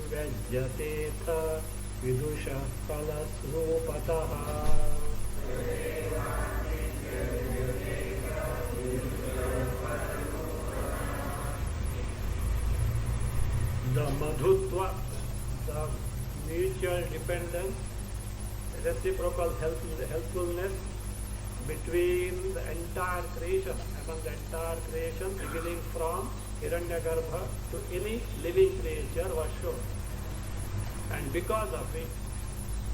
तदेवाभिव्यज्यतेथ विदुषः फलस्वरूपतः. The madhutva, the mutual dependence, reciprocal helpfulness between the entire creation, among the entire creation, beginning from Hiranyagarbha to any living creature was shown. And because of it,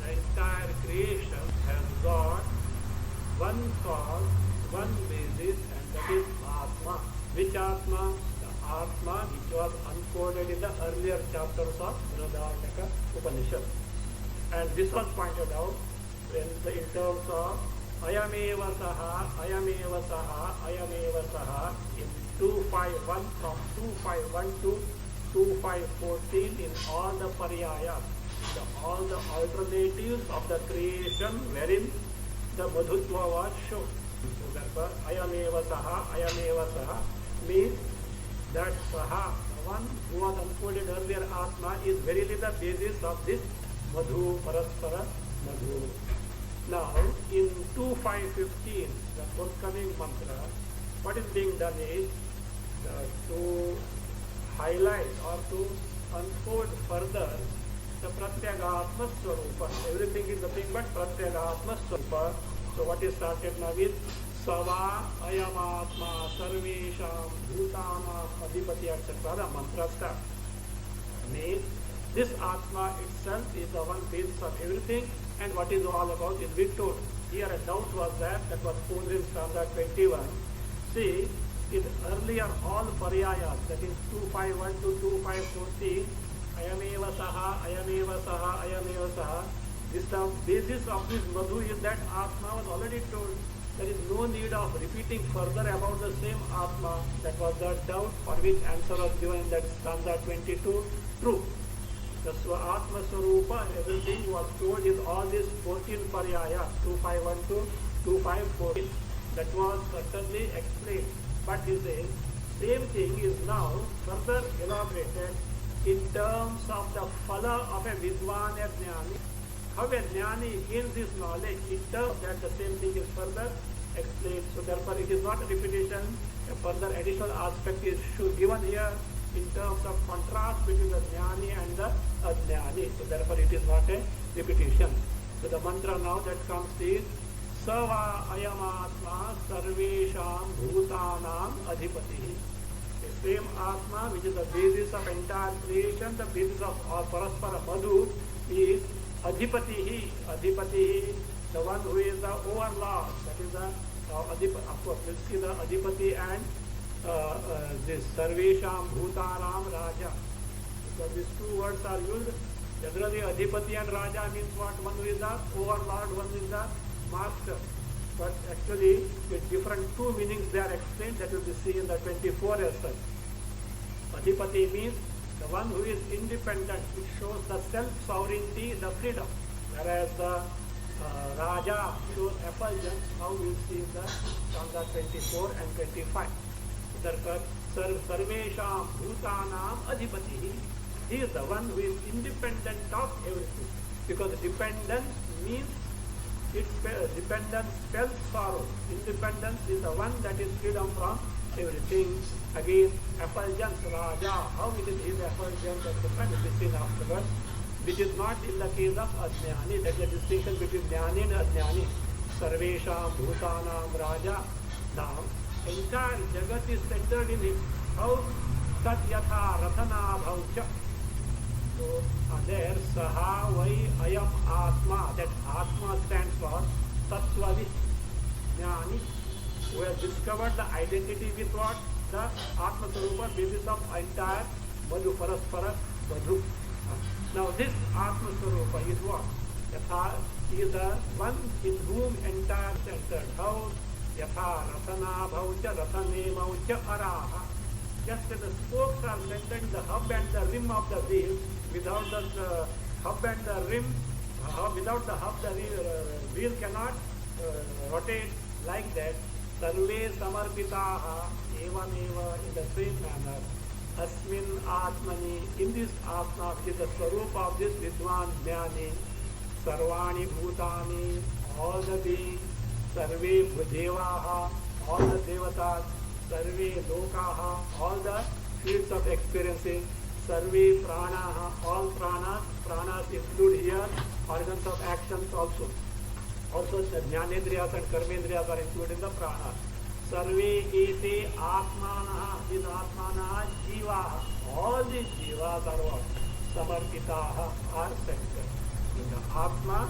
the entire creation has got one cause, one basis, and that is Atma. Which Atma? The Atma which was unfolded in the earlier chapters of Shuddhabodhananda Upanishad. And this was pointed out in terms of Ayameva Saha, Ayameva Saha, Ayameva Saha in 251 from 251 to 2514 in all the pariyayas, all the alternatives of the creation wherein the madhutva was shown. So therefore, Ayameva Saha means that Saha, the one who was unfolded earlier Atma, is verily the basis of this Madhu, Paraspara, Madhu. Now, in 2515, the forthcoming mantra, what is being done is to highlight or to unfold further the Pratyagatma Swarupa. Everything is nothing but Pratyagatma Swarupa. So what is started now is Sava Ayamatma Sarvesham Bhutanam Adhipati etc. The mantra start. Means this Atma itself is the one basis of everything, and what is all about is being told. Here a doubt was that was posed in stanza 21. See, in earlier all pariyayas, that is 251 to 2514, Ayameva Saha, Ayameva Saha, Ayameva Saha, this the basis of this Madhu is that Atma was already told. There is no need of repeating further about the same Atma. That was the doubt for which answer was given in that stanza 22. True. The Atma Swarupa, everything was told in all these 14 pariyaya, 251 to 2514. That was certainly explained. But he says, same thing is now further elaborated in terms of the phala of a Vidwan and Jnani. How a Jnani gains this knowledge, in terms that the same thing is further explained. So therefore it is not a repetition, a further additional aspect is given here in terms of contrast between the Jnani and the Ajnani. So therefore it is not a repetition. So the mantra now that comes is Sava Ayamatma Sarvesham Bhutanam Adhipati. The same Atma which is the basis of entire creation, the basis of our Paraspara Madhu is Adhipati. Adhipati, the one who is the overlord. That is the Adhipati. Of course, we'll see the Adhipati and this Sarvesham Bhutanam Raja. Because these two words are used. Generally, Adhipati and Raja means what? One who is the overlord, one is the master. But actually, with different two meanings they are explained. That will be seen in the 24 as such. Adhipati means the one who is independent, which shows the self-sovereignty, the freedom. Whereas the Raja shows effulgence, how we see in the stanza 24 and 25. Therefore, Sarvesham Bhutanam Adhipati. He is the one who is independent of everything. Because dependence means dependence spells sorrow. Independence is the one that is freedom from everything. Again, effulgence, Raja, how it is his effulgence, etc. will be seen afterwards. Which is not in the case of Ajnani. That is the distinction between Jnani and Ajnani. Sarvesham Bhutanam Raja. Now, entire Jagat is centered in him. How? Tat yatha rathana bhavcha. So there, Saha Vai Ayam Atma, that Atma stands for Tattvavi Jnani, who has discovered the identity with what? The Atma Sarupa, basis of entire Madhu Paraspara Madhu. Now this Atma Sarupa is what? Yatha is the one in whom entire centered. How? Yatha Ratana Bhavcha Ratane Maucha Araha. Just as the spokes are centered in the hub and the rim of the wheel, without the hub and the rim, without the hub the wheel cannot rotate like that. Sarve samarpitaha evam eva, in the same manner. Asmin atmani, in this atma, which is the swarup of this vidwan jnani, sarvani bhutani, all the beings, sarve devaha, all the devatas, sarve lokaha, all the fields of experiences, sarve pranaha, all pranas, pranas include here organs of actions also. Also the jnanendriyas and karmendriyas are included in the pranas. Sarve ete atmanaha, these atmanaha jivaha, all these jivas are what? Samarpitaha, are centered. In the atma,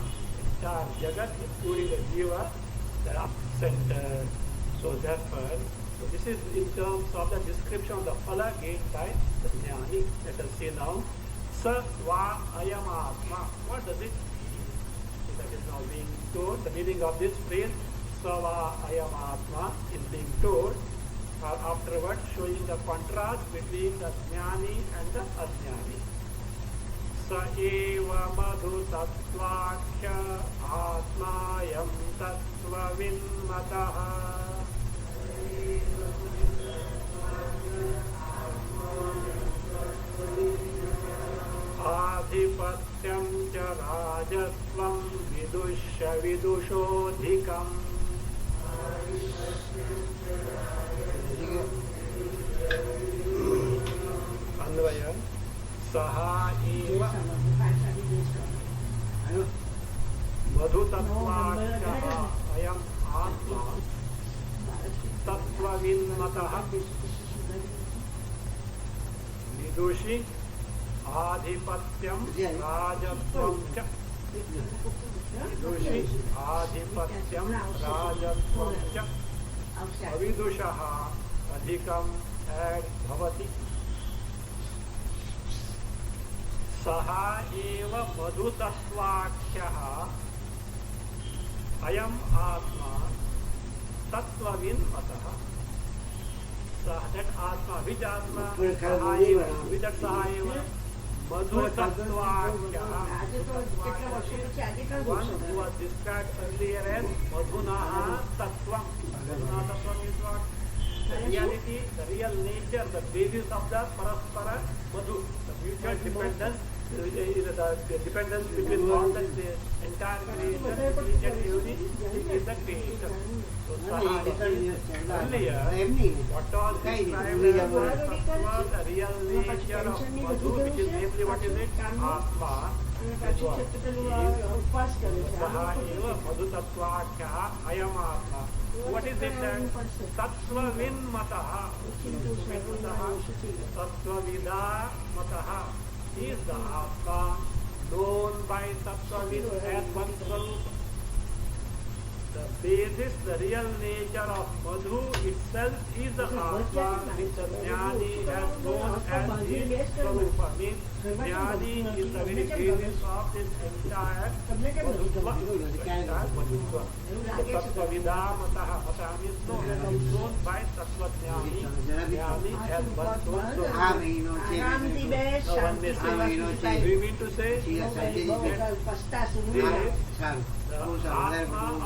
entire jagat, including the jiva, they are centered. So therefore, so this is in terms of the description of the phala gained by the jnani. Let us see now. Sa va ayam atma. What does it mean? So that is now being told. The meaning of this phrase, sa va ayam atma, is being told. Afterwards, showing the contrast between the jnani and the ajnani. Sa eva madhu tattvakya atmayam tattva vinmataha. Adhipatyam cha rajatvam vidusha vidushodhikam. Anvaya saha eva madhu tattvakya ayam atma tattva vinmataha vidushi adhipatyam rajatvam cha. Vidushi adhipatyam rajatvam cha. Avidushaha adhikam ad bhavati. Saha eva madhu tattvakyaha ayam atma tattvavin mataha. That atma, which atma? Saha eva, which saha eva? Madhu tattvakyaha. One who was described earlier as madhunaha tattvam. Madhunaha tattvam is what? The reality, the real nature, the basis of the paraspara madhu, the mutual dependence, the dependence between all the entire creation, each and every is the creation. So saha earlier, what was described as tattva, the real nature of madhu, which is namely what is it? Atma. Saha eva madhu tattvakyaha ayam atma. What is it then? Tattva vinmataha. Tattva vida mataha is the Atma known by Tattva vid as one Swarupa. The basis, the real nature of Madhu itself is the Atma which the Jnani has known as his Swarupa. Means Jnani is the very basis of this entire Madhutva. The Tattva vidamataha, mataha means known by Tattva Jnani. Jnani has one Swarupa. We mean to say the Atma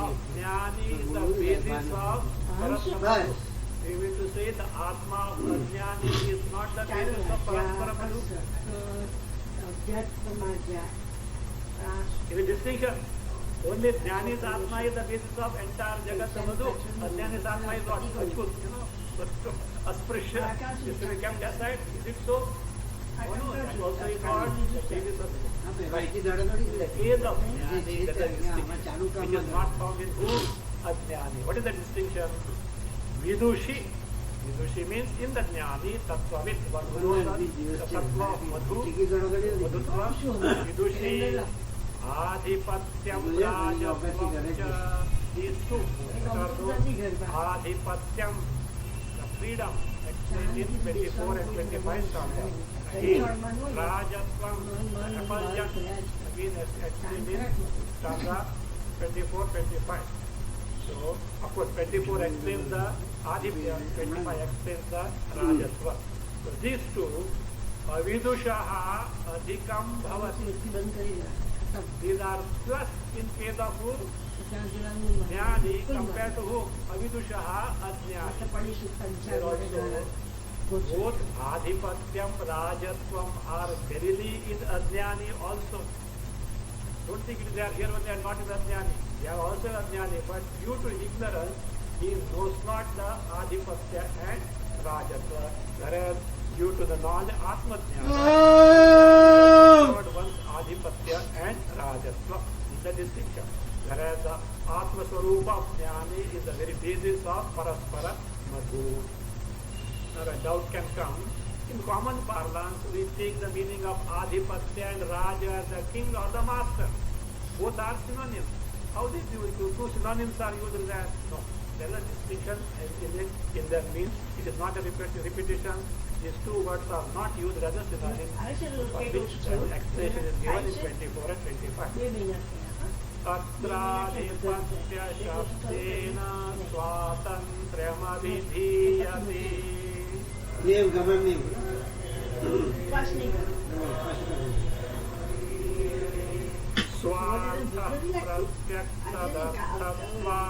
of Jnani is the basis of Paraspara. We mean to say the Atma of Jnani is not the basis of Paraspara Madhu. Give a distinction. Only Jnani's Atma is the basis of entire Jagat Madhu. Jnani's Atma is what? Achut, Asprisha. This will be kept aside. Is it so? No, that also is not the basis of the case of Jnani, that is the distinction, which is not found in who? Ajnani. What is the distinction? Vidushi. Vidushi means in the Jnani, Tattvavid, one who knows the Tattva of Madhu, Madhutva, Vidushi, Adhipatyam, Rajatvam cha, these two, Adhipatyam, the freedom, explained in 24 and 25 stanzas. Again, Rajatvam, Apaljan, again explained in stanza 24, 25. So, of course, 24 explains the Adhipya, 25 explains the Rajatva. So, these two, Avidushaha Adhikam Bhavati. These are plus in case of who? Jnani compared to who? Avidushaha Ajnani. Both Adhipatyam, Rajatvam are verily in Ajnani also. Don't think they are here when they are not in Ajnani. They are also Ajnani, but due to ignorance, he knows not the Adhipatya and Rajatva. Whereas due to the knowledge, Atma-jnana, one's Adhipatya and Rajatva is the distinction. Whereas the Atma-swarupa of Jnani is the very basis of Paraspara Madhu. Now a doubt can come. In common parlance, we take the meaning of Adhipatya and Raja as the king or the master. Both are synonyms. How these two synonyms are used there? No. There is a distinction in that means it is not a repetition. These two words are not used as a synonym, for which the expression is given in 24 and 25. Tatraadhipatya shabdena swatantryamadhiyati. Name, government name. First name. Swanta pratyakshadattva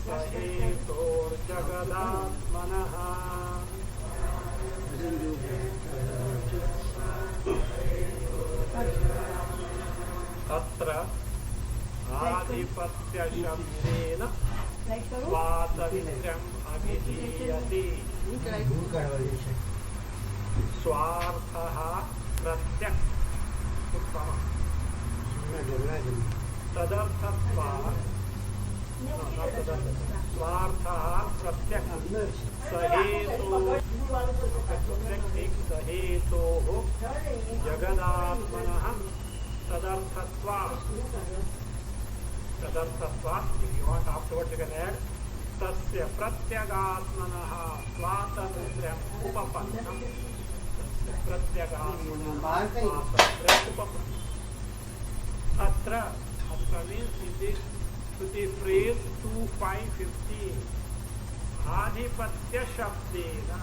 sahetor jagadatmanaha. Tatra adhipatya shabdena swatantrayam abhidhiyati. Swarthaha pratyak uttama. Tadarthatva, no, not tadarthatva. Swarthaha pratyak sahetoho jagadatmanaha tadarthatva. Tadarthatva, if you want afterwards you can add tasya pratyagatmanaha swatantrayam upapannam. Atra means in this Shruti phrase 2.5.15 Adhipatya Shabdena.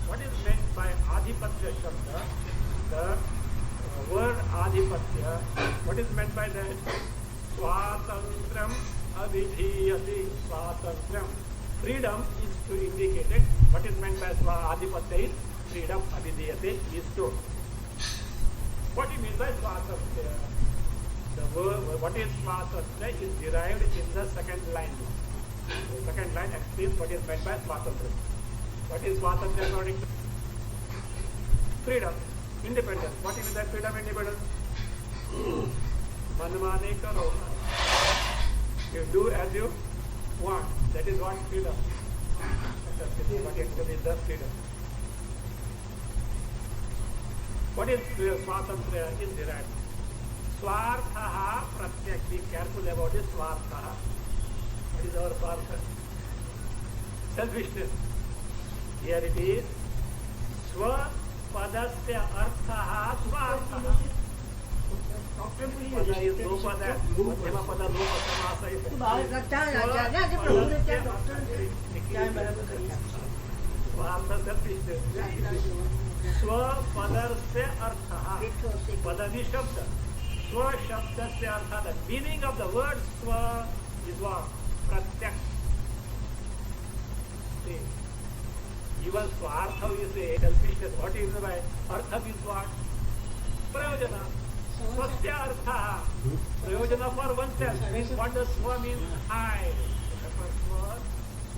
What is meant by Adhipatya Shabda? The word Adhipatya, what is meant by that? Swatantram abhidhiyati. Swatantram. Freedom is to indicate it. What is meant by Adhipatya is freedom, abhidhiyate is to. What do you mean by Swatantya? The word, what is Swatantya is derived in the second line. The second line explains what is meant by Swatantya. What is Swatantya according to? Freedom, independence. What is that freedom, independence? Manmane karo. You do as you want. That is what freedom. What actually is the freedom. What is Swatantrya is derived? Swarthaha pratyak. Be careful about this Swarthaha. What is our Swartha? Selfishness. Here it is. Swapadasya arthaha Swarthaha. Pada is lopada. Madhyama pada lopa samasa is. Swartha selfishness. Swapadarse arthaha. Padani shabda. Swa shabdasya artha. The meaning of the word swa is what? Pratyak. See, even swartha you say selfishness. What is the way? Artha is what? Prayojana. Swasya artha. Prayojana for oneself. Means what does swa mean? I.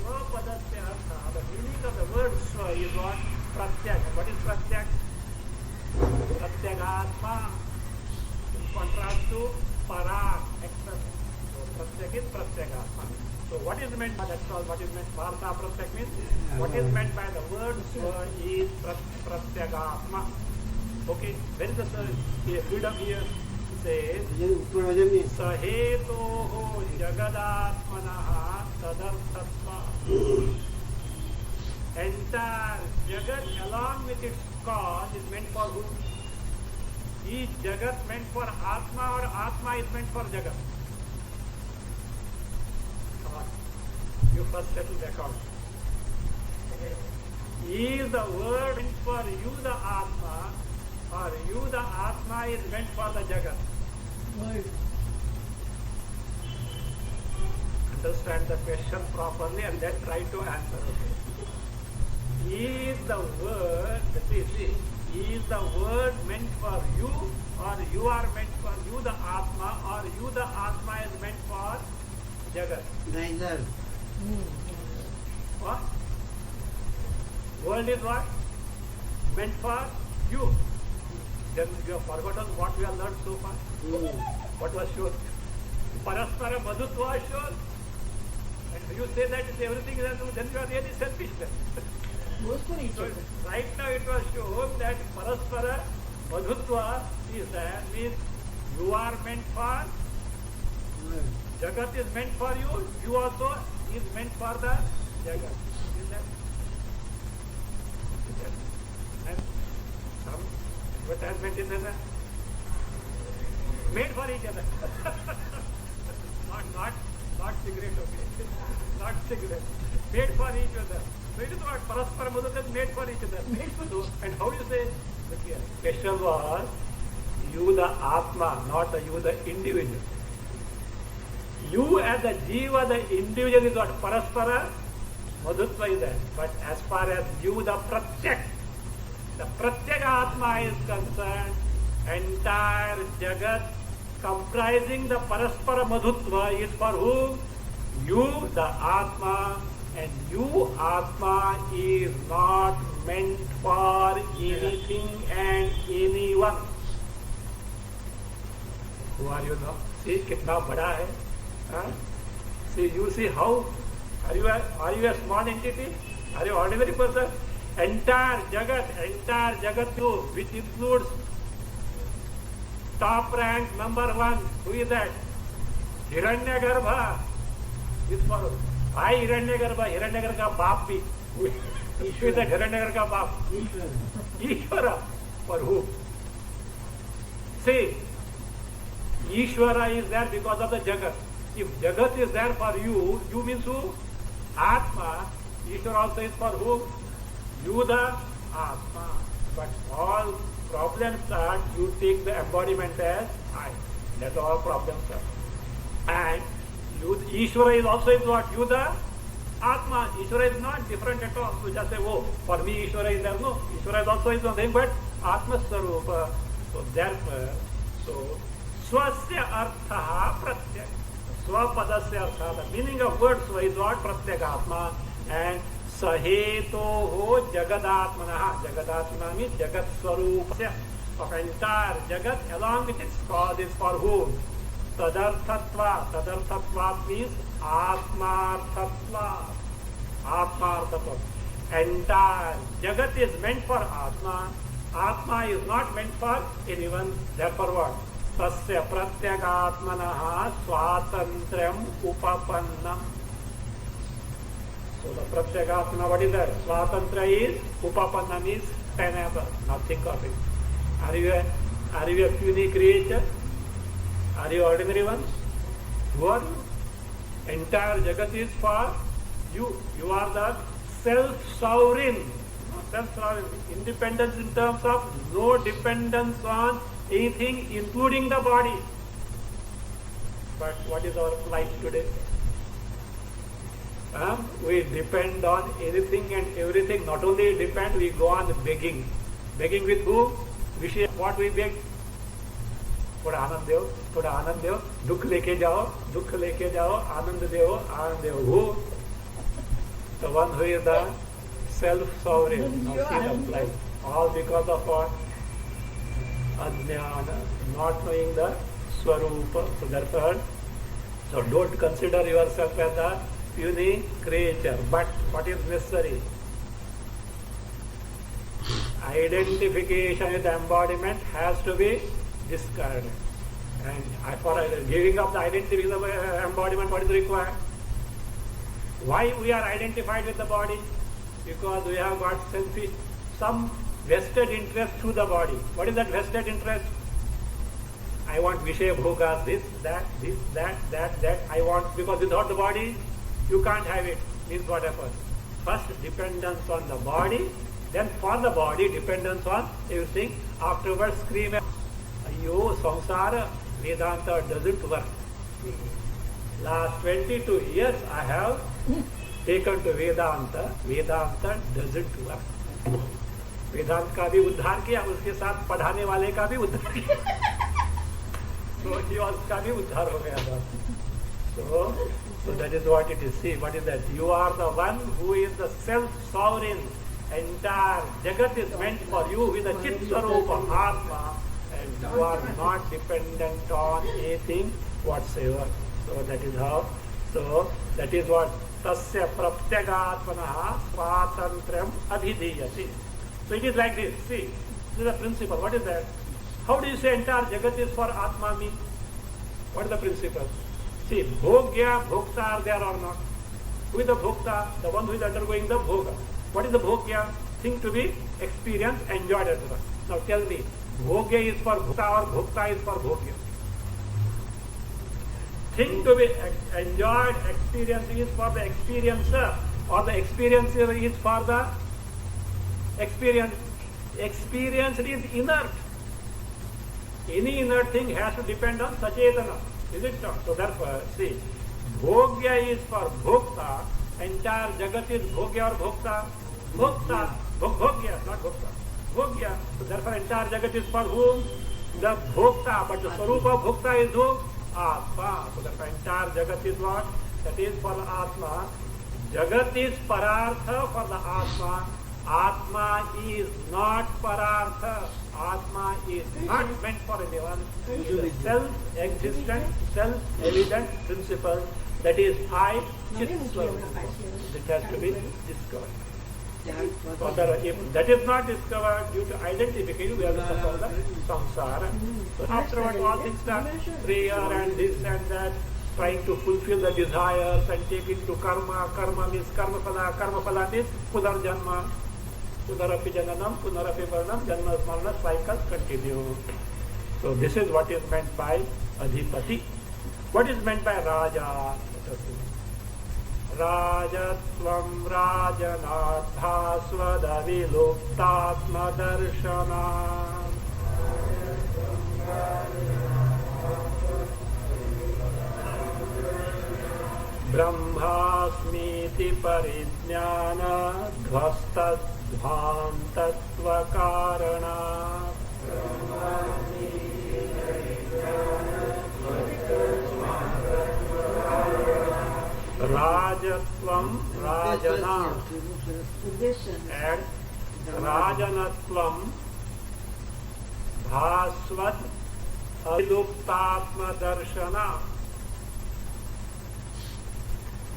Swapadasya artha. The meaning of the word swa is what? Pratyak. What is pratyak? Pratyagatma. In contrast to parak, external. So pratyak is pratyagatma. So what is meant by that's all? What is meant by Partha Pratyak means? What is meant by the word Swa is Pratyagatma. Okay, where is the freedom here? Says ऊपर वजन नहीं Sahetoho Jagadatmanaha Tadartatva. Entire Jagat along with its cause is meant for who? Is Jagat meant for Atma or Atma is meant for Jagat? Come on. You first settle the account. Is the word meant for you the Atma or you the Atma is meant for the Jagat? Word. Understand the question properly and then try to answer. Okay. Is the word, see, is the word meant for you or you are meant for you the Atma or you the Atma is meant for Jagat? neither What? World is what? Meant for you. Then you have forgotten what we have learned so far. What was shown? Paraspara madhutva was shown. And you say that everything is then you are really selfish then. Goes for each So other. right now it was shown that paraspara madhutva is there, means you are meant for, Jagat is meant for you, you also is meant for the Jagat. Is that? And some advertisement in there, made for each other. not cigarette, okay. Not cigarette. Made for each other. So it is what Paraspara Madhutva is made for each other. Made for those. And how you say? Look here. Question was you the Atma, not you the individual. You as the Jiva, the individual is what? Paraspara Madhutva is there. But as far as you the Pratyak, the Pratyak Atma is concerned, entire Jagat comprising the Paraspara Madhutva is for whom? You the Atma, and you Atma is not meant for anything and anyone. Who are you now? See kitna bada hai? Huh? See, you see how? Are you a small entity? Are you ordinary person? Entire Jagat too, which includes top rank number one. Who is that? Hiranyagarbha is for why Hiranyagarbha? Hiranyagarbha ka baap bhi. Who is that Hiranyagarbha ka baap? Ishvara. For who? See, Ishvara is there because of the Jagat. If Jagat is there for you, you means who? Atma. Ishvara also is for whom? You the Atma. But all problems are you take the embodiment as I. That's all problems are. And you, Ishvara is also is what? You the Atma. Ishvara is not different at all. You just say, oh, for me Ishvara is there. No, Ishvara is also is nothing but Atma Sarupa. So therefore, so Swasya Artha Pratyak. Swapadasya Artha. The meaning of word Swa is what? Pratyak Atma. And Sahetoho Jagadatmanaha. Jagadatmana means Jagat Swarupasya. Of entire Jagat along with its cause is for whom? Tadarthatva. Tadarthatva means Atmarthatva. Atmarthatva. Entire Jagat is meant for Atma. Atma is not meant for anyone. Therefore what? Tasya Pratyagatmanaha Swatantrayam Upapannam. So the Pratyagatmana, what is that? Swatantra is, Upapannam is pineapple. Now think of it. Are you a puny creature? Are you ordinary one? Who are you? Entire Jagat is for you. You are the self-sovereign. Self-sovereign. Independence in terms of no dependence on anything, including the body. But what is our plight today? We depend on anything and everything. Not only depend, we go on begging. Begging with who? What we beg? थोड़ा आनंद दो, थोड़ा आनंद दो, दुख लेके जाओ, आनंद दो. Who? The one who is the self-sovereign. Now see the plight. All because of what? Ajnana, not knowing the Swarupa. So therefore, so don't consider yourself as the puny creature. But what is necessary? Identification with the embodiment has to be discarded. And for giving up the identification of the embodiment, what is required? Why we are identified with the body? Because we have got some vested interest through the body. What is that vested interest? I want Vishaya Bhogas, this, that. I want, because without the body, you can't have it. Means what happens? First, dependence on the body, then for the body, dependence on everything. Afterwards, scream, Ayyo, Samsara, Vedanta doesn't work. Last 22 years, I have taken to Vedanta. Vedanta doesn't work. वेदांत का भी उद्धार किया, उसके साथ पढ़ाने वाले का भी उद्धार किया, तो उसका भी उद्धार हो गया था. So that is what it is. See, what is that? You are the one who is the self-sovereign. Entire Jagat is meant for you with a Chit Swarupa Atma, and you are not dependent on anything whatsoever. So that is how. So that is what Tasya Praptyagatmanaha Swatantrayam Abhidhiyati. So it is like this. See, this is the principle. What is that? How do you say entire Jagat is for Atma me? What is the principle? See, Bhogya, Bhokta are there or not? Who is the Bhokta? The one who is undergoing the Bhoga. What is the Bhogya? Thing to be experienced, enjoyed as well. Now tell me, Bhogya is for Bhokta or Bhokta is for Bhogya? Thing to be enjoyed, experienced is for the experiencer, or the experiencer is for the experience. Experience is inert. Any inert thing has to depend on Sachetana. Is it not? So therefore, see, Bhogya is for Bhokta. Entire Jagat is Bhogya or Bhokta? Bhokta. Bhogya, not Bhokta. Bhogya. So therefore, entire Jagat is for whom? The Bhokta. But the Swarupa of Bhokta is who? Atma. So therefore, entire Jagat is what? That is for the Atma. Jagat is Parartha for the Atma. Atma is not Parartha. Atma is not meant for anyone. It is a self-existent, self-evident principle that is I, Chit Swarupa. It has to be discovered. Further, if that is not discovered due to identification, we have to suffer the samsara. So afterwards, all things start, prayer and this and that, trying to fulfill the desires and take it to karma. Karma means karma phala means pudarjanma. Punarapi jananam, punarapi varnam, janma smarana cycle continue. So this is what is meant by adhipati. What is meant by raja? Rajatvam rajanatha svadaviluptatma darshana. Brahmasmiti parijnana dhvastadhvam tattva karana. Rajatvam rajana and rajanatvam bhasvat aviluptatma darshana.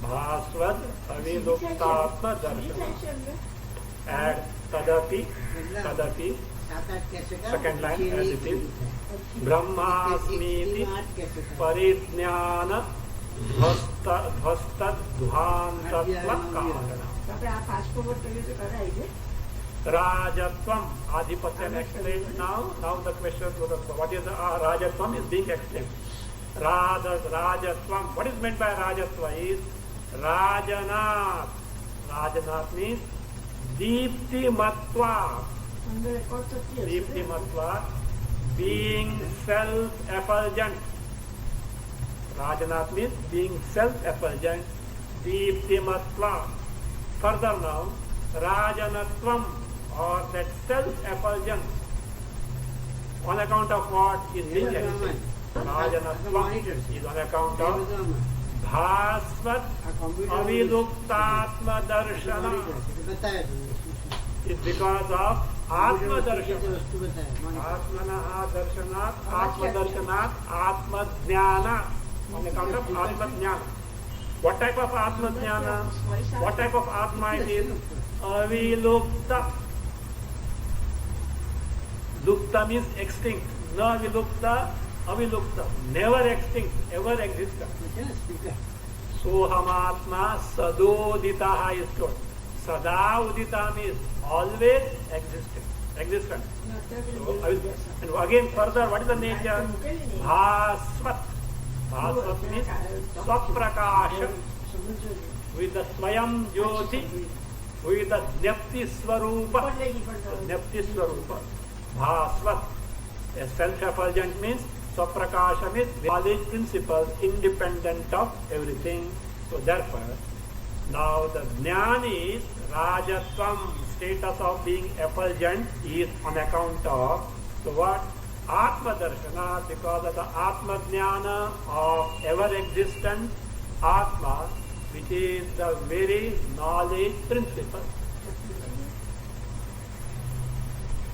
Bhasvat aviluptatma darshana. And tadapi, second line as it is. Brahmasmiti parijnana dhvastadhvam tattva karana. Rajatvam, Adhipatya explained now. Now the question to the what is Rajatvam is being explained. Rajatvam, what is meant by Rajatva is Rajanat. Rajanat means Deepti Matva. Deepti Matva, being self-effulgent. Rajanat means being self-effulgent. Deepti Matva. Further now, Rajanatvam, or that self-effulgence, on account of what is being explained. Rajanatvam is on account of Bhasvat aviluptatma darshana. It's because of Atma darshana. Atmanaha darshanat, Atma darshanat, Atma jnana. On account of Atma jnana. What type of Atma Jnana? What type of Atma it is? Avilupta. Lupta means extinct. Na vilupta, avilupta. Never extinct, ever existent. Sohamatma sadoditaha is told. Sada udita means always existent. So, and again further, what is the nature? Bhasvat. Bhasvat means Swaprakasha. With the Swayam Jyoti, with the Jnapti Swarupa. Jnapti Swarupa. Bhasvat. A self-effulgent means Swaprakasha means knowledge principles independent of everything. So therefore, now the Jnani is Rajatvam, status of being effulgent is on account of, so what? Atma Darshana, because of the Atma Jnana of ever-existent Atma, which is the very knowledge principle.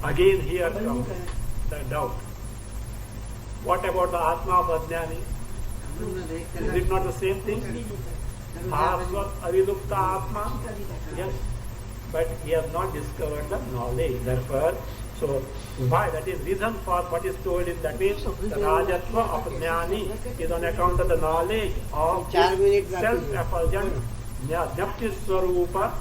Again here comes the doubt. What about the Atma of Ajnani? Is it not the same thing? Bhasvat avilupta Atma? Yes. But he has not discovered the knowledge. Therefore, so why? That is reason for what is told in that means the Rajatva of Jnani is on account of the knowledge of self-effulgent Jnapti Swarupa,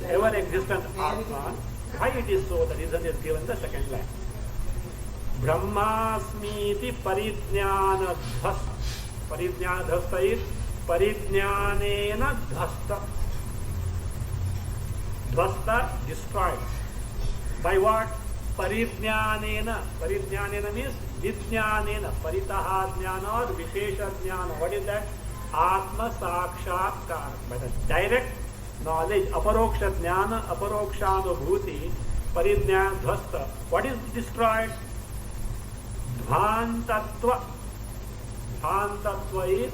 ever-existent Atma. Why it is so? The reason is given in the second line. Brahmasmiti parijnana dhasta. Parijnana dhasta is parijnanena dhasta. Dhasta destroyed. By what? Parijnanena. Parijnanena means vijnanena. Paritaha jnana or vishesha jnana. What is that? Atma sakshatkar. By the direct knowledge, aparoksha jnana, aparokshanubhuti, parijnana dhasta. What is destroyed? Dhvantatva. Dhvantatva is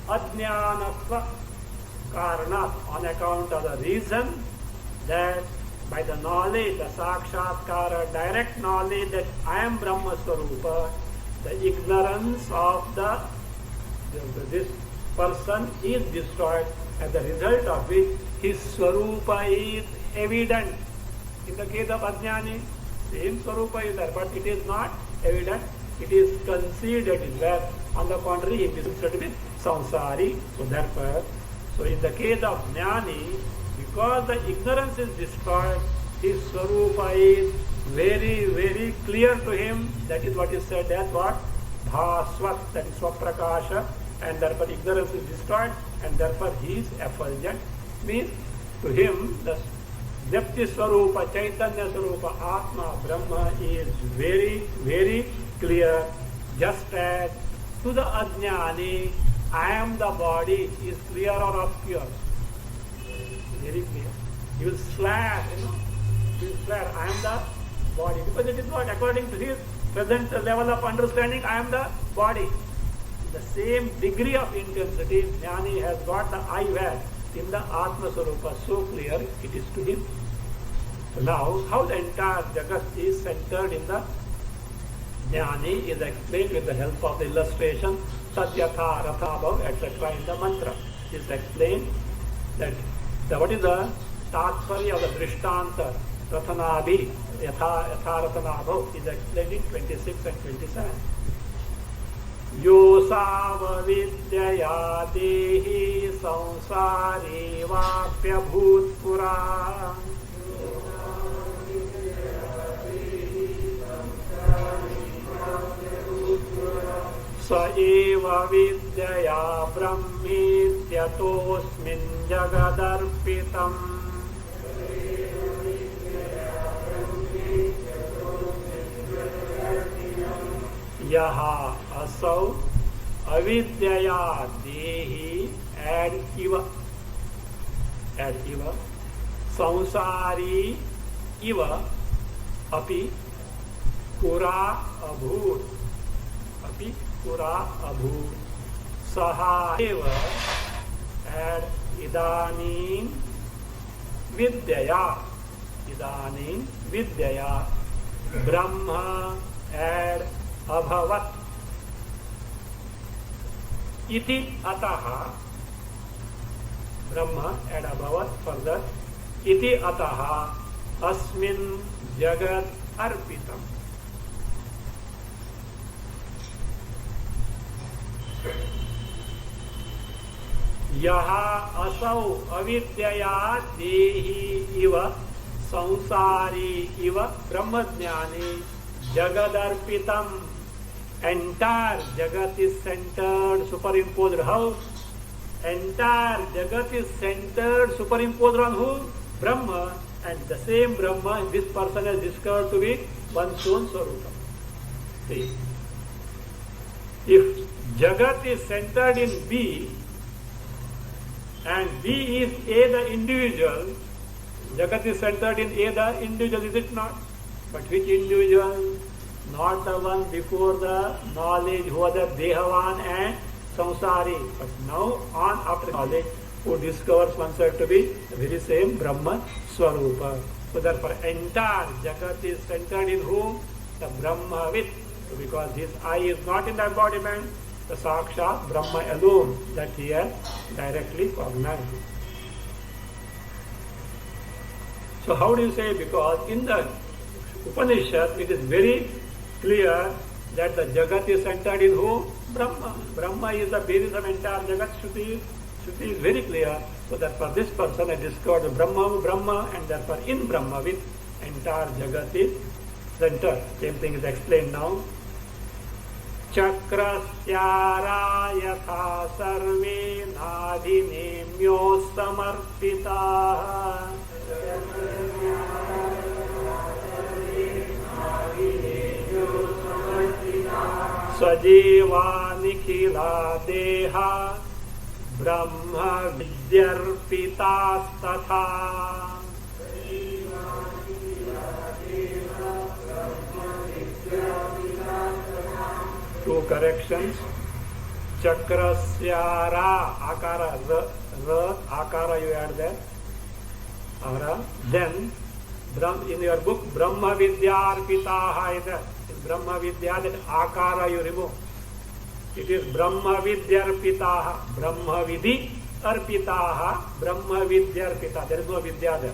ajnanatva karanat, on account of the reason that by the knowledge, the sakshatkara, direct knowledge that I am Brahma Swarupa, the ignorance of this person is destroyed, as the result of which his Swarupa is evident. In the case of Ajnani, same Swarupa is there, but it is not evident. It is concealed, it is there. On the contrary, he is considered with samsari. So therefore, so in the case of Jnani, because the ignorance is destroyed, his Swarupa is very, very clear to him. That is what is said as what? Bhasvat, that is Swaprakasha, and therefore ignorance is destroyed, and therefore he is effulgent. Means to him, the Jnapti Swarupa, Chaitanya Swarupa, Atma, Brahma is very, very clear. Just as to the Ajnani, I am the body is clear or obscure? Very clear. He will swear, he will swear, I am the body. Because it is not according to his present level of understanding, I am the body. The same degree of intensity, Jnani has got the I where in the Atma Swarupa, so clear it is to him. So now, how the entire Jagat is centered in the Jnani is explained with the help of the illustration, Satyatha, Rathabhav, etc. in the mantra. It is explained that what is the Tatparya of the Drishtanta, Rathanabhi, Yatha Rathanabhav is explained in 26 and 27. Yosava vidyaya dehi samsari vapya bhutpura. Sa eva vidyaya brahmityatosmin jagadarpitam. Yaha asau avidyaya dehi add iva samsari iva api pura abhut saha eva add idanim vidyaya brahma add abhavat iti ataha Brahma and above further. Iti ataha asmin jagat arpitam. Yaha asau avidyaya dehi iva samsari iva brahmajnani jagadarpitam. Entire Jagat is centered, superimposed. How? Entire Jagat is centered, superimposed on who? Brahma. And the same Brahma, this person has discovered to be one's own Swarupa. See? If Jagat is centered in B, and B is A the individual, Jagat is centered in A the individual, is it not? But which individual? Not the one before the knowledge who was the Dehavan and Samsari, but now on after knowledge who discovers oneself to be the very same Brahma Swarupa. So therefore entire Jagat is centered in whom? The Brahmavid. So because his eye is not in the embodiment, the Sakshat Brahma alone that he has directly cognized. So how do you say? Because in the Upanishad it is very clear that the Jagat is centered in who? Brahma. Brahma is the basis of entire Jagat. Shruti is very clear. So that for this person I discovered Brahma, and therefore in Brahma with entire Jagat is centered. Same thing is explained now. Chakrasyara yatha sarve nadhinemyo samarpitaha. Sajiva nikhila deha brahma vidyarpitas tatha. Two corrections. Chakrasyara akara ra akara you add there. Ara. Then in your book Brahma Vidyarpitaha is there. Brahma Vidya, that akara you remove. It is Brahma Vidyarpitaha, Brahma Vidhi Arpitaha, Brahma Vidyarpita. There is no Vidya there.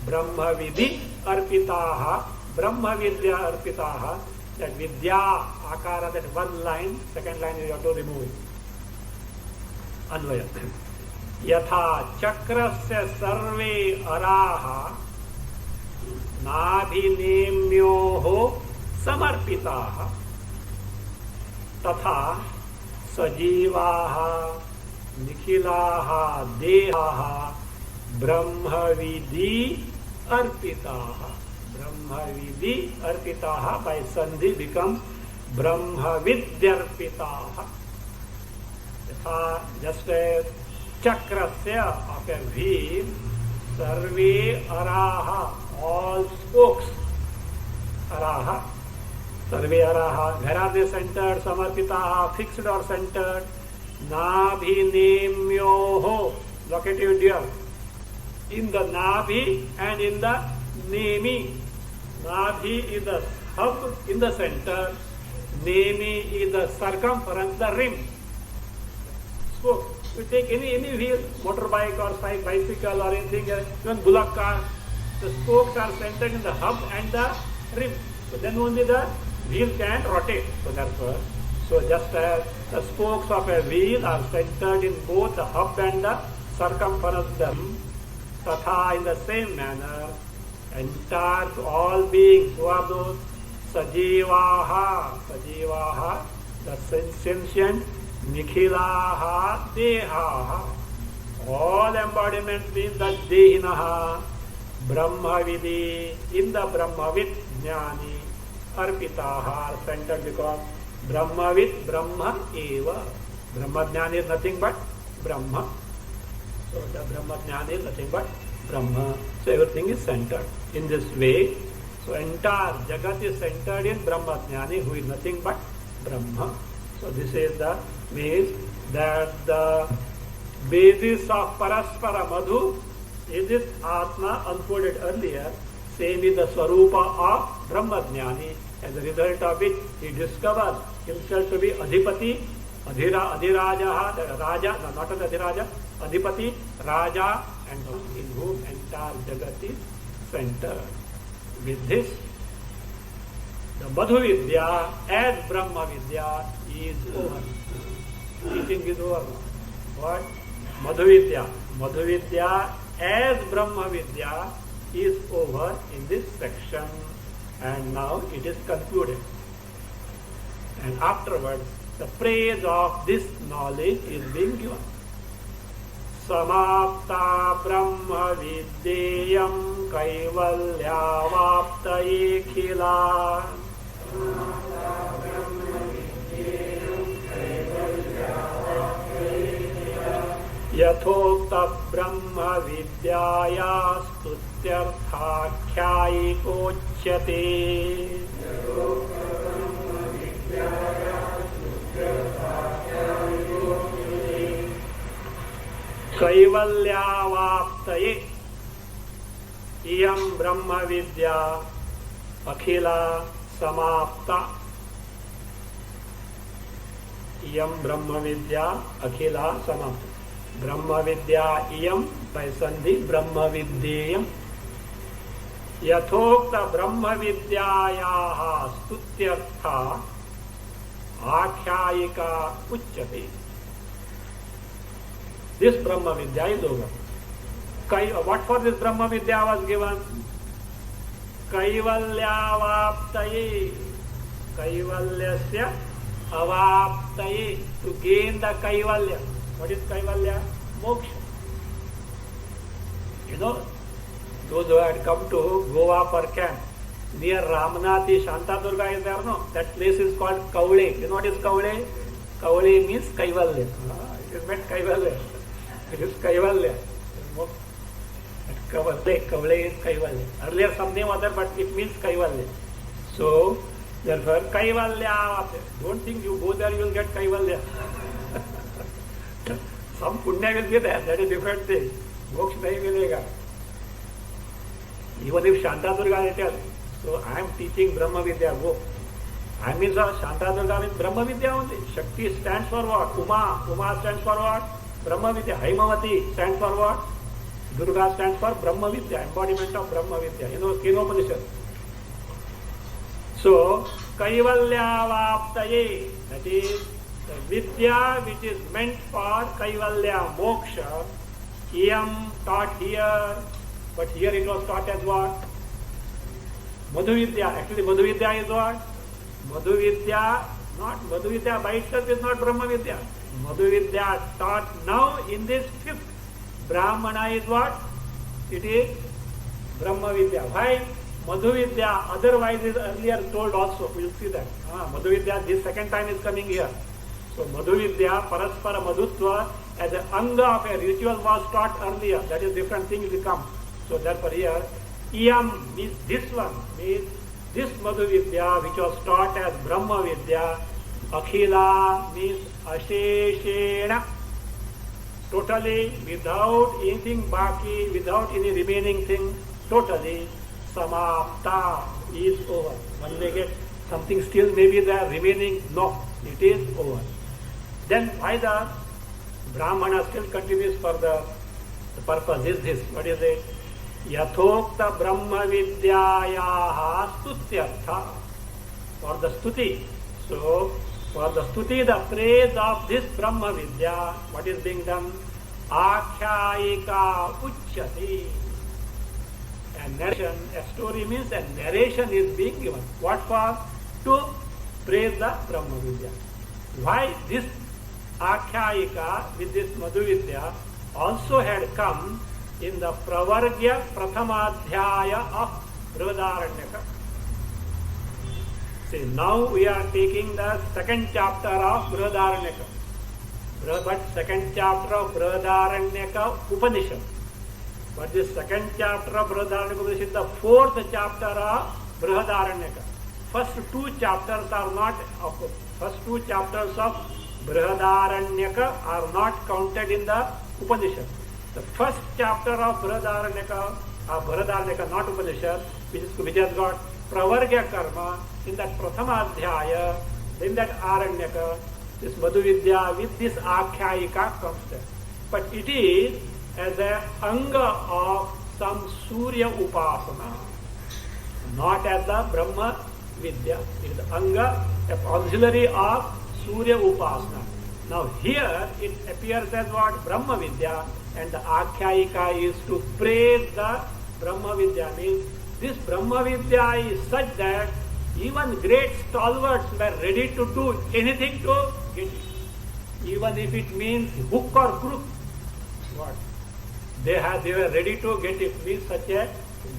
Brahma Vidhi Arpitaha, Brahma Vidya Arpitaha. That Vidya akara, that one line, second line you have to remove it. Anvaya. Yatha chakrasya sarve araha nadhinemyoho samarpitaha tatha sajivaha nikhilaha dehaha brahmavidhi arpitaha. Brahmavidhi arpitaha by sandhi becomes brahmavidyarpitaha. Yatha, just as chakrasya of a wheel, sarve araha, all spokes, araha, sarve araha, where are they centered? Samarpitaha, fixed or centered. Nabhinemyoho, locative dual, in the nabhi and in the nemi. Nabhi is the hub in the center, nemi is the circumference, the rim. Spoke. You take any wheel, motorbike or bicycle or anything, even bullock car, the spokes are centered in the hub and the rim. So then only the wheel can rotate. So therefore, just as the spokes of a wheel are centered in both the hub and the circumference, tatha, in the same manner, entire all beings, who are those? Sajivaha, the sentient, nikhilaha, dehaha. All embodiments means the dehinaha, brahmavidhi, in the brahmavid jnani, arpitaha, centered because brahmavid, brahma eva. Brahma jnani is nothing but Brahma. So the Brahma jnani is nothing but Brahma. So everything is centered in this way. So entire Jagat is centered in Brahma jnani, who is nothing but Brahma. So this is the means that the basis of Paraspara Madhu is this Atma unfolded earlier. Same is the Swarupa of Brahma jnani. As a result of it, he discovers himself to be Adhipati, Adhiraja, Raja, not an Adhiraja, Adhipati, Raja, and in whom entire Jagat is centered. With this, the Madhu Vidya as Brahma Vidya is over. Teaching is over. What? Madhu Vidya. Madhu Vidya as Brahma Vidya is over in this section, and now it is concluded. And afterwards, the praise of this knowledge is being given. Samapta Brahma Vidyam Kaivalyavaptaye Khila. Yathokta Brahma Vidyaya Stutyarthakhyayikochyate. Kaivalyavaptaye iyam Brahma Vidya akhila samapta. Iyam Brahma Vidya akhila samapta. Brahma Vidya iyam by sandhi Brahma Vidyayam. Yathokta Brahma Vidyayaha stutyartha akhyayika uchyate. This Brahma Vidya is over. What for this Brahma Vidya was given? Kaivalyavaptaye. Kaivalyasya avaptaye. To gain the Kaivalya. What is Kaivalya? Moksha. You know, those who had come to Goa for camp, near Ramnathi, Shantadurga is there, no? That place is called Kaule. You know what is Kaule? Kaule means Kaivalya. It is meant Kaivalya. It is Kaivalya. Kaule is Kaivalya. Earlier some name other, but it means Kaivalya. So, therefore, Kaivalya. Don't think you go there, you will get Kaivalya. Some punya will be there, that is different thing. Moksha nahi milega. Even if Shantadurga is there, so I am teaching Brahma Vidya, go. I mean, Shantadurga means Brahma Vidya only. Shakti stands for what? Uma stands for what? Brahma Vidya. Haimavati stands for what? Durga stands for Brahma Vidya, embodiment of Brahma Vidya. You know, Kenopanishad. So, Kaivalyavaptaye, that is the Vidya which is meant for Kaivalya, Moksha, Iyam taught here, but here it was taught as what? Madhu Vidya. Actually, Madhu Vidya is what? Madhu Vidya, not Madhu Vidya by itself is not Brahma Vidya. Madhu Vidya taught now in this fifth Brahmana is what? It is Brahma Vidya. Why? Madhu Vidya otherwise is earlier told also. We will see that. Madhu Vidya this second time is coming here. So Madhu Vidya, Paraspara Madhutva as an anga of a ritual was taught earlier. That is different thing will come. So therefore here, Iyam means this one, means this Madhu Vidya which was taught as Brahma Vidya. Akhila means Asheshena. Totally, without anything baki, without any remaining thing, totally, Samapta is over. One may get something still maybe there remaining. No, it is over. Then why the Brahmana still continues for the purpose is this. What is it? Yathokta Brahma Vidyayaha Stutyartha. For the stuti. So, for the stuti, the praise of this Brahma Vidya, what is being done? Akhyayika uchyati. A narration, a story means a narration is being given. What for? To praise the Brahma Vidya. Why this Akhyayika with this Madhu Vidya also had come in the Pravargya Prathamadhyaya of Brihadaranyaka. See, now we are taking the second chapter of Brihadaranyaka. But second chapter of Brihadaranyaka Upanishad. But this second chapter of Brihadaranyaka Upanishad is the fourth chapter of Brihadaranyaka. First two chapters are not, first two chapters of Brihadaranyaka are not counted in the Upanishad. The first chapter of Brihadaranyaka, not Upanishad, which has got Pravargya Karma, in that Prathama Adhyaya, in that Aranyaka, this Madhu Vidya with this Akhyayika comes there. but it is as a anga of some Surya Upasana, not as the Brahma Vidya. It is anga, an auxiliary of Surya Upasana. Now here it appears as what? Brahma Vidya, and the Akhyayika is to praise the Brahma Vidya. Means this Brahma Vidya is such that even great stalwarts were ready to do anything to get it. Even if it means hook or crook. What? They were ready to get it. Means such a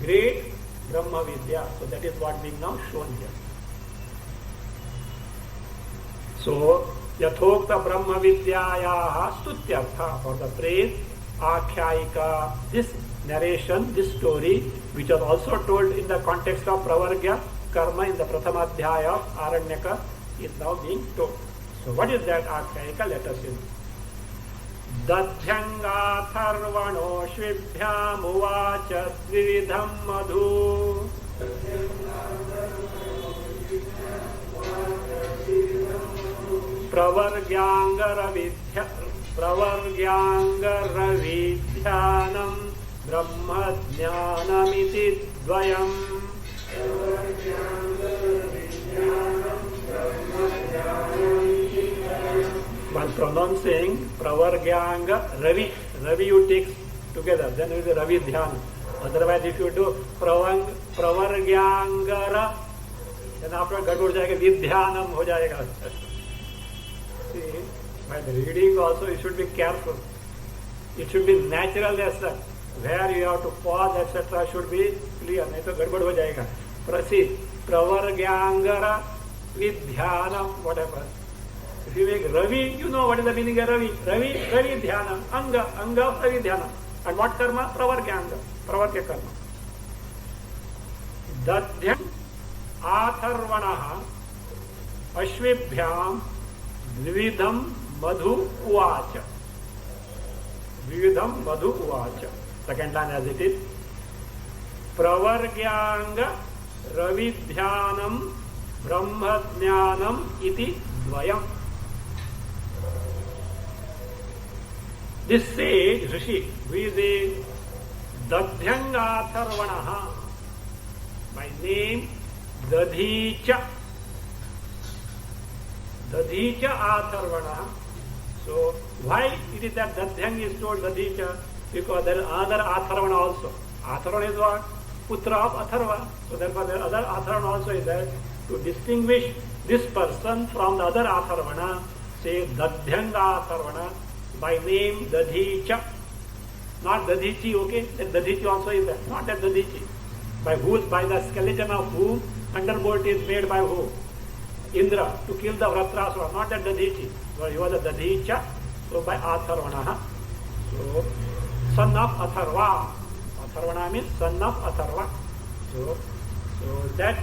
great Brahma Vidya. So that is what being now shown here. So Yathokta Brahma Vidyayaha Stutyartha, for the praise, Akhyayika, this narration, this story, which was also told in the context of Pravargya Karma in the Prathamadhyaya of Aranyaka, is now being told. So what is that Akhyayika? Let us see. Dadhyanga tharvano shvibhyam uvacha svividham madhu pravargyangaravidhyanam brahmajnanamiti dvayam. While pronouncing pravargyanga ravi you take together, then it is ravi dhyana. Otherwise if you do pravargyangara, then after gadbad ho jayega, vidhyanam ho jayega. See, while reading also you should be careful. It should be natural as such. Where you have to pause, etc. should be clear. Nahi to gadbad ho jayega. Proceed. Pravargyangara vidhyanam, whatever. If you make Ravi, you know what is the meaning of Ravi. Ravi dhyana, anga of Ravi dhyana. And what karma? Pravargyanga, pravargya karma. Dadhyam atharvanaha ashvibhyam vividham madhu uvacha. Vividham madhu uvacha. Second line as it is. Pravargyanga ravi dhyanam brahma jnanam iti dvayam. This sage, Rishi, who is a Dadhyanga Tharvanaha, by name Dadhicha. Dadhicha Atharvanaha. So, why it is that Dadhyang is told Dadhicha? Because there is another Atharvana also. Atharvana is what? Putra of Atharva. So, therefore, there other Atharvana also is there. To distinguish this person from the other Atharvana, say Dadhyanga Atharvana. By name Dadhicha, not Dadhichi, okay? That Dadhichi also is there, not that Dadhichi. By the skeleton of whom thunderbolt is made by who? Indra, to kill the Vratrasura, not that Dadhichi. So he was a Dadhicha, so by Atharvana. So, son of Atharva. Atharvana means son of Atharva. So that's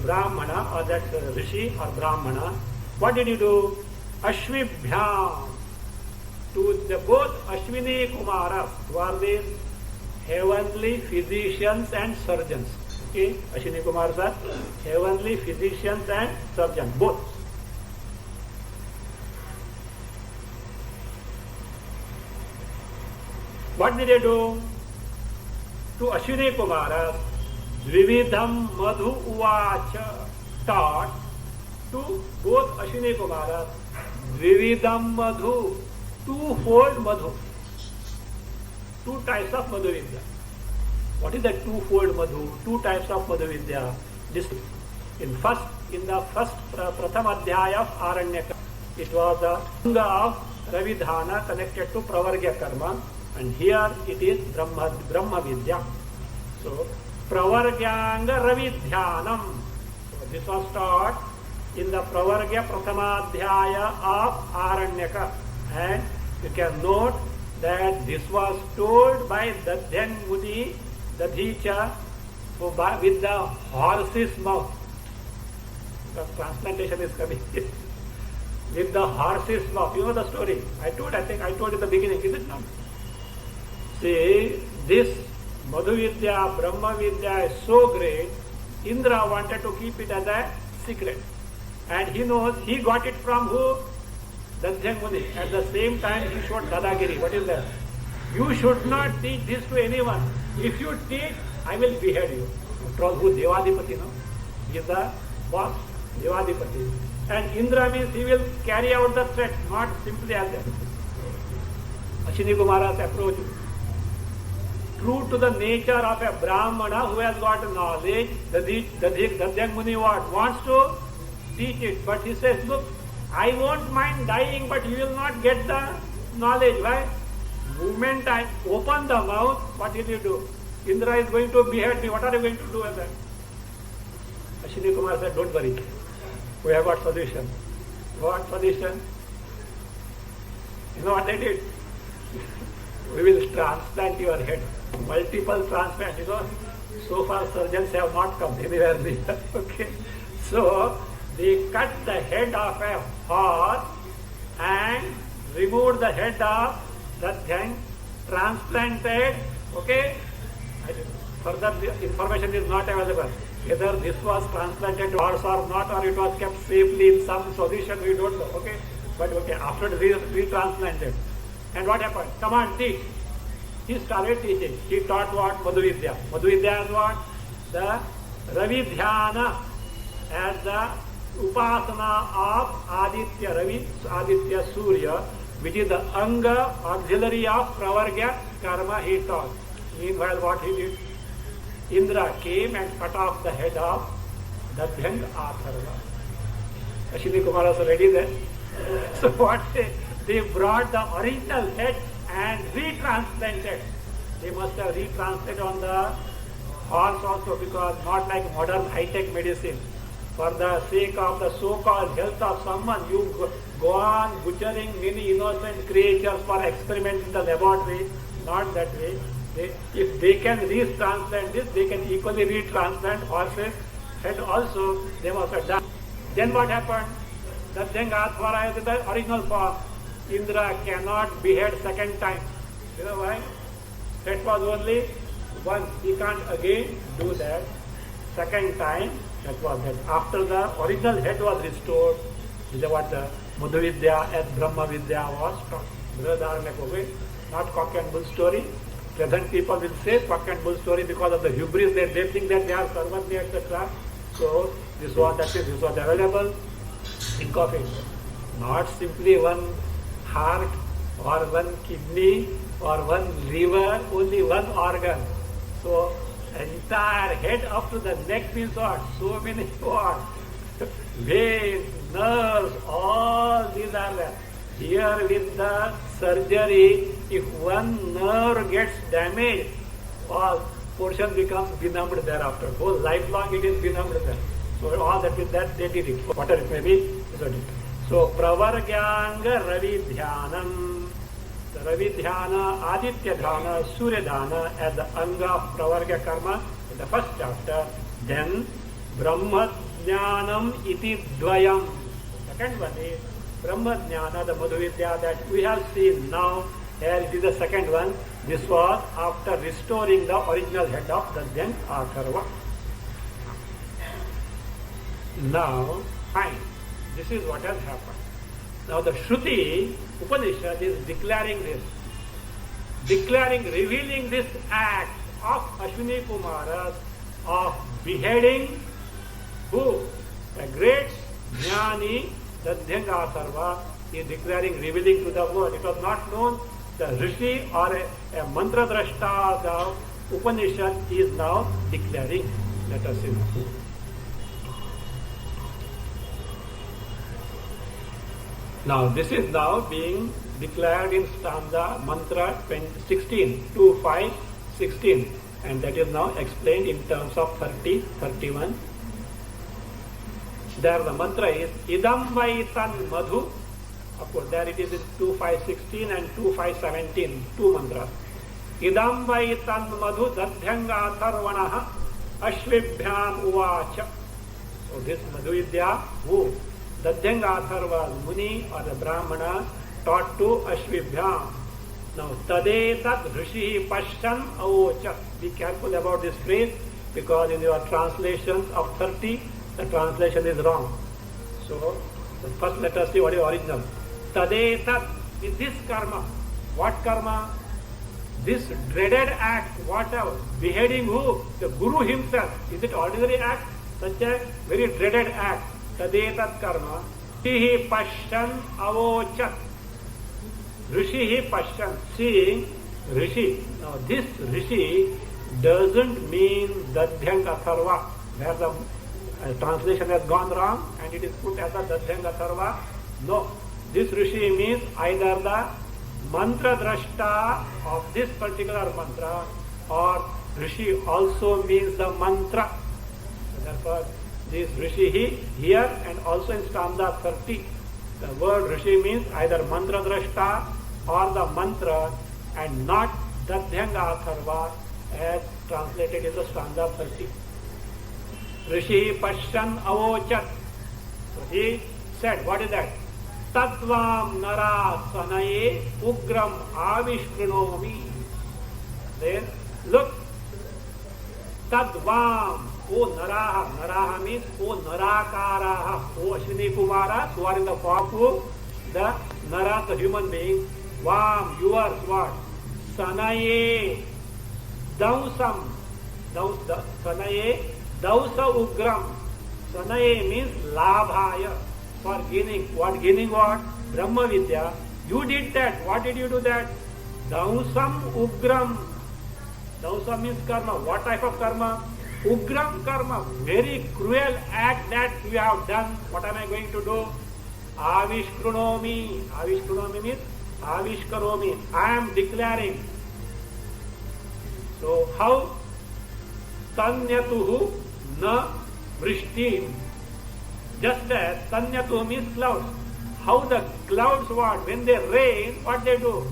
Brahmana, or that's Rishi or Brahmana. What did he do? Ashvibhyam. To the both Ashwini Kumaras, who are these heavenly physicians and surgeons. Okay, Ashwini Kumaras are heavenly physicians and surgeons, both. What did they do? To Ashwini Kumaras, Vividham Madhu Uvacha, taught to both Ashwini Kumaras, Vividham Madhu, twofold Madhu. Two types of Madhu Vidya. What is that twofold Madhu? Two types of Madhu Vidya. This in the first Prathamadhyaya of Aranyaka, it was the anga of Ravidhana connected to Pravargya Karma, and here it is Brahma Vidya. So Pravargyanga Ravidhyanam. So this was taught in the Pravargya Prathamadhyaya of Aranyaka, and you can note that this was told by Dadhyan Muni, Dadhicha, with the horse's mouth. The transplantation is coming. With the horse's mouth. You know the story. I think I told in the beginning, is it not? See, this Madhu Vidya, Brahma Vidya is so great, Indra wanted to keep it as a secret. And he knows he got it from who? Dadhyang Muni. At the same time, he showed Dadagiri. What is that? You should not teach this to anyone. If you teach, I will behead you. After all, who Devadipati, no? He is the boss, Devadipati. And Indra means he will carry out the threat, not simply as that. Ashwini Kumara's approach. True to the nature of a Brahmana who has got knowledge, Dadhyang Muni wants to teach it. But he says, look, I won't mind dying, but you will not get the knowledge. Why? Moment I open the mouth, what did you do? Indra is going to behead me. What are you going to do with that? Ashwini Kumar said, don't worry. We have got solution. What solution? You know what they did? We will transplant your head. Multiple transplant. You know, so far surgeons have not come anywhere near. Okay. So they cut the head of a horse and removed the head of that thing, transplanted. Okay. Further information is not available. Whether this was transplanted to horse or not, or it was kept safely in some solution, we don't know. Okay. But okay, after retransplanted. And what happened? Come on, teach. He started teaching. He taught what? Madhu Vidya. Madhu Vidya is what? The Ravi Dhyana as the Upasana of Aditya Ravi, Aditya Surya, which is the Anga auxiliary of Pravargya Karma he taught. Meanwhile, what he did? Indra came and cut off the head of Dadhyang Atharva. Ashwini Kumar was already there. So what they brought the original head and retransplanted. They must have retransplanted on the horse also, because not like modern high-tech medicine. For the sake of the so-called health of someone, you go on butchering many innocent creatures for experiment in the laboratory. Not that way. If they can retransplant this, they can equally retransplant horses head also. They must have done. Then what happened? The thing Athvara is the original form. Indra cannot behead second time. You know why? That was only once. He can't again do that. Second time, that was that. After the original head was restored, this is what the Madhu Vidya and Brahma Vidya was taught. Brothers like, okay, not cock and bull story. Present people will say cock and bull story because of the hubris. They think that they are servantly, etc. So this was available. Think of it. Not simply one heart or one kidney or one liver, only one organ. So entire head up to the neck means what? So many what? Veins, nerves, all these are there. Here with the surgery, if one nerve gets damaged, all portion becomes benumbed thereafter. Whole lifelong it is benumbed there. So all that with that they did it. Whatever it may be, so Pravargyanga Ravi Dhyanam. The Ravi Dhyana, Aditya Dhyana, Surya Dhyana as the Anga of Pravargya Karma in the first chapter. Then Brahma Jnanam iti Dvayam. Second one is Brahma Jnana, the Madhu Vidya that we have seen now. Here it is the second one. This was after restoring the original head of Dadhyang Atharva. Now, fine. This is what has happened. Now the Shruti Upanishad is declaring this. Revealing this act of Ashwini Kumaras of beheading who? The great Jnani Dadhyang Atharva is declaring, revealing to the world. It was not known. The Rishi or a mantra drashta of Upanishad is now declaring. Let us see. Now this is now being declared in stanza mantra 16, 2, 5, 16, and that is now explained in terms of 30, 31. There the mantra is Idam Vaitan Madhu. Of course, there it is in 2, 5, 16 and 2, 5, 17, two mantras. Idam Vaitan Madhu Dadhyanga Atharvanaha Ashvibhyam Uvacha. So this Madhu Vidya, who? Dadhyanga Atharva Muni or the Brahmana taught to Ashvibhyam. Now, Tadetat Rishi Pashyan Avocha. Be careful about this phrase because in your translations of 30, the translation is wrong. So, first let us see what is original. Tadetat, with this karma. What karma? This dreaded act, whatever, beheading who? The Guru himself. Is it ordinary act? Such a very dreaded act. Tadetat karma. Rishihi Pashyan avochat. Rishihi Pashyan, seeing Rishi. Now this Rishi doesn't mean Dadhyang Atharva, where the translation has gone wrong and it is put as a Dadhyang Atharva. No, this Rishi means either the mantra drashta of this particular mantra, or Rishi also means the mantra. Therefore, this Rishi here and also in stanza 30, the word Rishi means either mantra drashta or the mantra, and not Dadhyanga Atharva as translated in the stanza 30. Rishi Pashyan avochat. So he said, what is that? Tatvam nara sanaye ugram avishkrinomi. Then look, Tadvam, O Naraha. Naraha means O Narakaraha, O Ashwini Kumaras, who are in the form of the Nara, the human being. Vam, yours what? Sanaye, Dausam. Sanaye, Dausa Ugram. Sanaye means Labhaya, for gaining. What gaining what? Brahma Vidya. You did that. What did you do that? Dausam Ugram. Dausam means karma. What type of karma? Ugram karma. Very cruel act that you have done. What am I going to do? Avishkrunomi. Avishkrunomi means Avishkaromi. I am declaring. So how? Tanyatuhu na vrishtim. Just as Tanyatuhu means clouds. How the clouds what? When they rain, what they do?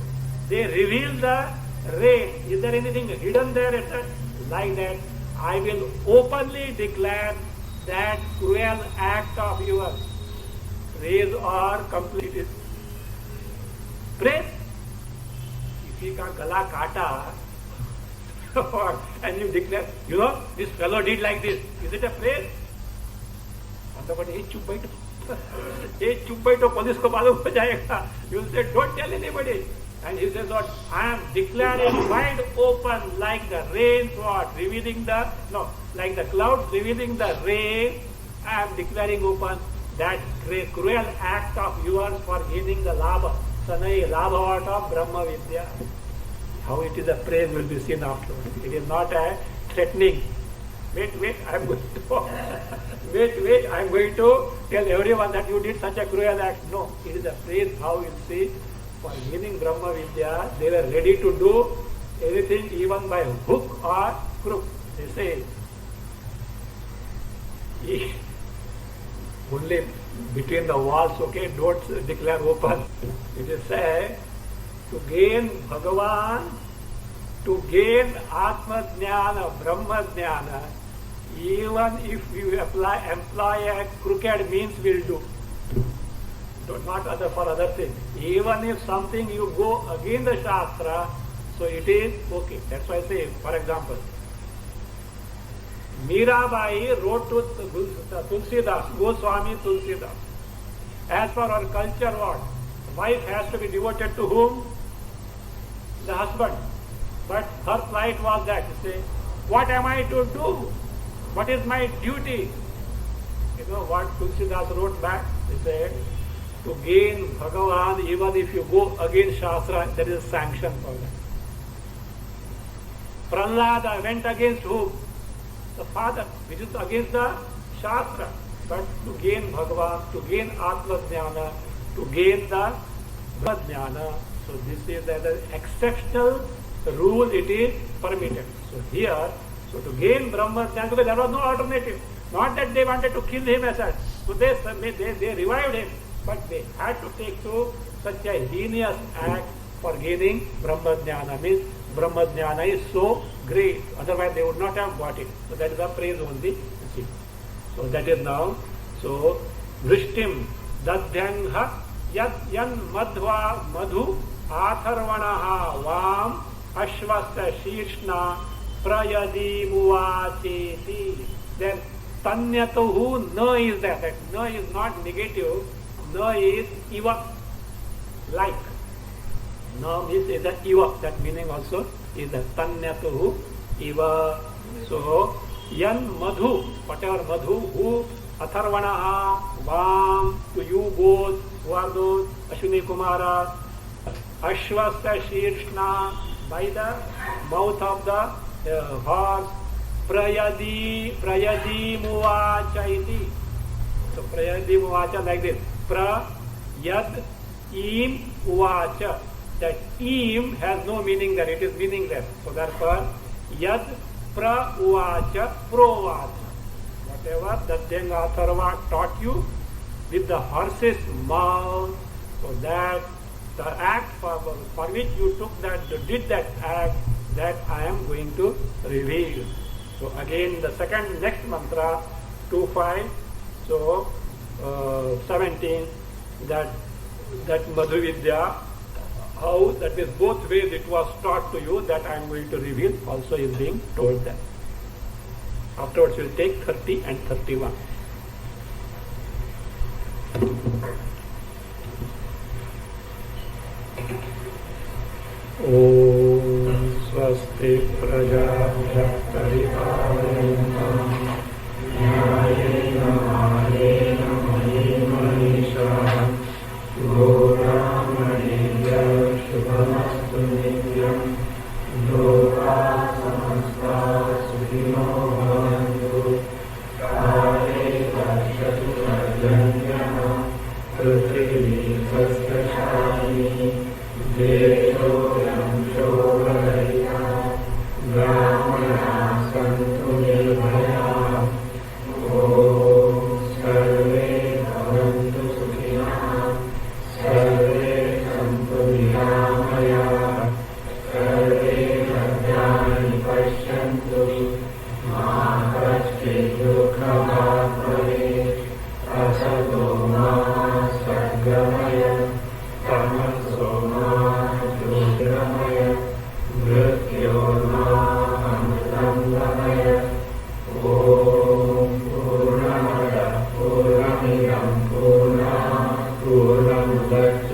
They reveal the rain. Is there anything hidden there? Like that, I will openly declare that cruel act of yours. Praise or complete. Praise. Kiसी का गला काटा and you declare, you know, this fellow did like this. Is it a praise? But hey, chup baito, police ko malum ho jayega. You will say, don't tell anybody. And he says what? I am declaring wide open like the rain, what? Revealing the, no, like the clouds revealing the rain. I am declaring open that cruel act of yours for gaining the labha. Sanai labha of Brahma Vidya. How it is a praise will be seen afterwards. It is not a threatening. Wait, I am going to I am going to tell everyone that you did such a cruel act. No, it is a praise. How you see, for gaining Brahma Vidya, they were ready to do anything even by hook or crook. They say, only between the walls, okay, don't declare open. It is said, to gain Bhagavan, to gain Atma Jnana, Brahma Jnana, even if you employ a crooked means will do. Not other for other things. Even if something you go against the Shastra, so it is okay. That's why I say, for example, Mirabai wrote to Tulsidas, Goswami Tulsidas. As per our culture, what? Wife has to be devoted to whom? The husband. But her plight was that, to say, what am I to do? What is my duty? You know what Tulsidas wrote back? He said, to gain Bhagavan, even if you go against Shastra, there is a sanction for that. Prahlada went against whom? The father, which is against the Shastra. But to gain Bhagavan, to gain Atma Jnana, to gain the Brahma Jnana, so this is an exceptional rule, it is permitted. So here, so to gain Brahma Jnana, because there was no alternative. Not that they wanted to kill him as such. So they revived him, but they had to take to such a heinous act for gaining Brahma Jnana. Means Brahma Jnana is so great, otherwise they would not have got it. So that is a praise only. You see. So that is now, so Vrishtim Dadhyangha Yan Madhva Madhu Atharvanaha Vam Ashvasta Shishna Prayadi Muvacheti. Then Tanyatuhu Na is there. That Na is not negative. Na is Iva. like. Now this is the Iva, that meaning also is the Tanyatuhu Iva. So, Yan Madhu, whatever Madhu, who Atharvanaha, Vam, to you both, who are those? Ashwini Kumara, Ashwasya Shirshna, by the mouth of the horse, Prayadi Muvacha iti. So Prayadi Muvacha like this. Prayad Im Uvacha. That Im has no meaning there, it is meaningless. So therefore, Yad Pra Uvacha Provacha. Whatever the Denga Atharva taught you with the horse's mouth, so that the act for which you took that, did that act, that I am going to reveal. So again the second next mantra 2-5, so 17, that Madhu Vidya, how that is both ways it was taught to you, that I am going to reveal, also is being told there. Afterwards we will take 30 and 31. Om Swasti Prajabhyah Paripalentam Nyayena Mahena Mahimanisha Goramanidya Shubhamastu Nityam Loka Samasta Sukhino Bhavantu Kale Varshatu Arjanyana Prithvi Saskashani Desho Yamsho Varaya Brahmana Santu Nirvaya Om Sarve Bhavantu Sukhina Sarve Santu Niramaya Sarve Bhadrani Pashyantu Ma Kachchit Dukha Bhave Asato Ma Sargamaya Tamaso Ma Jyotirmaya Mrityo Ma Amritamaya Om Purnamada Purnamidam Purnam Purnamudachyate